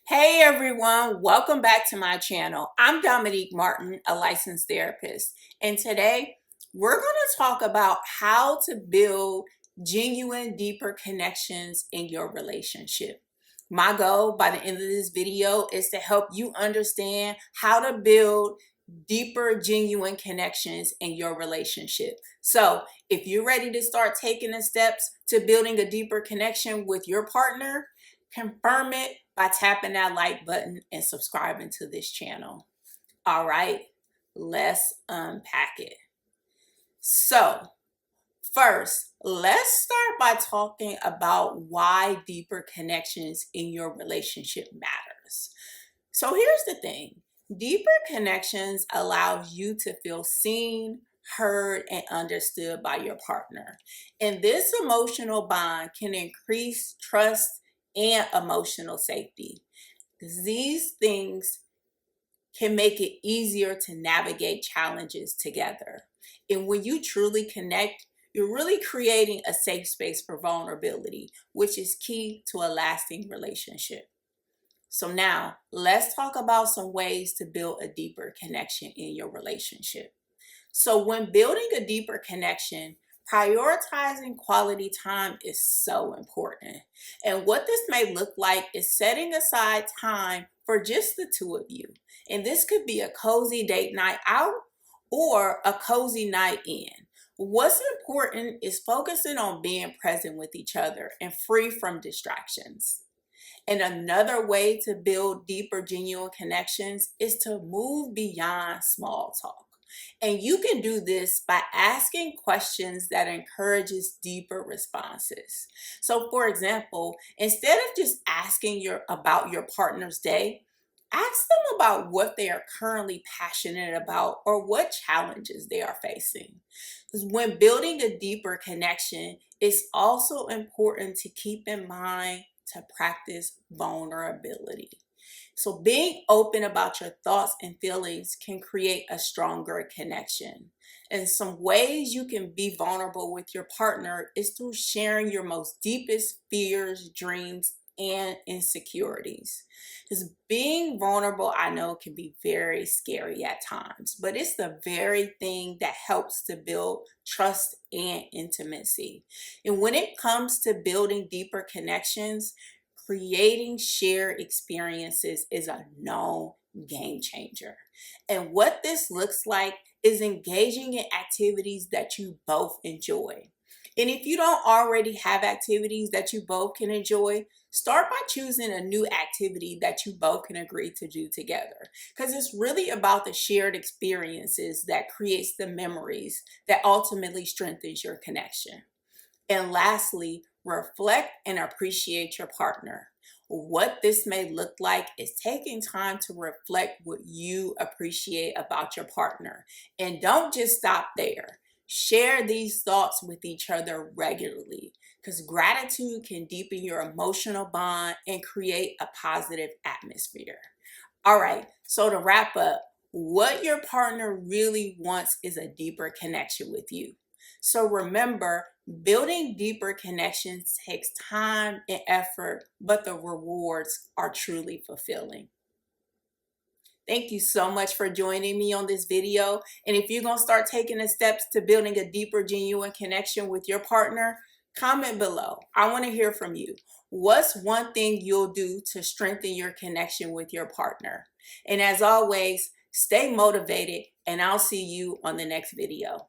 Hey everyone, welcome back to my channel. I'm Dominique Martin, a licensed therapist, and today we're going to talk about how to build genuine, deeper connections in your relationship. My goal by the end of this video is to help you understand how to build deeper, genuine connections in your relationship. So, if you're ready to start taking the steps to building a deeper connection with your partner, confirm it by tapping that like button and subscribing to this channel. All right, let's unpack it. So, first, let's start by talking about why deeper connections in your relationship matters. So, here's the thing. Deeper connections allows you to feel seen, heard, and understood by your partner. And this emotional bond can increase trust and emotional safety. These things can make it easier to navigate challenges together. And when you truly connect, you're really creating a safe space for vulnerability, which is key to a lasting relationship. So now let's talk about some ways to build a deeper connection in your relationship. So when building a deeper connection, prioritizing quality time is so important. And what this may look like is setting aside time for just the two of you. And this could be a cozy date night out or a cozy night in. What's important is focusing on being present with each other and free from distractions. And another way to build deeper, genuine connections is to move beyond small talk. And you can do this by asking questions that encourages deeper responses. So for example, instead of just asking about your partner's day, ask them about what they are currently passionate about or what challenges they are facing. Because when building a deeper connection, it's also important to keep in mind to practice vulnerability. So being open about your thoughts and feelings can create a stronger connection. And some ways you can be vulnerable with your partner is through sharing your most deepest fears, dreams, and insecurities. Because being vulnerable, I know, can be very scary at times, but it's the very thing that helps to build trust and intimacy. And when it comes to building deeper connections, creating shared experiences is a known game changer. And what this looks like is engaging in activities that you both enjoy. And if you don't already have activities that you both can enjoy, start by choosing a new activity that you both can agree to do together. Because it's really about the shared experiences that creates the memories that ultimately strengthens your connection. And lastly, reflect and appreciate your partner. What this may look like is taking time to reflect what you appreciate about your partner. And don't just stop there. Share these thoughts with each other regularly because gratitude can deepen your emotional bond and create a positive atmosphere. All right, so to wrap up, what your partner really wants is a deeper connection with you. So remember, building deeper connections takes time and effort, but the rewards are truly fulfilling. Thank you so much for joining me on this video. And if you're going to start taking the steps to building a deeper, genuine connection with your partner, comment below. I want to hear from you. What's one thing you'll do to strengthen your connection with your partner? And as always, stay motivated, and I'll see you on the next video.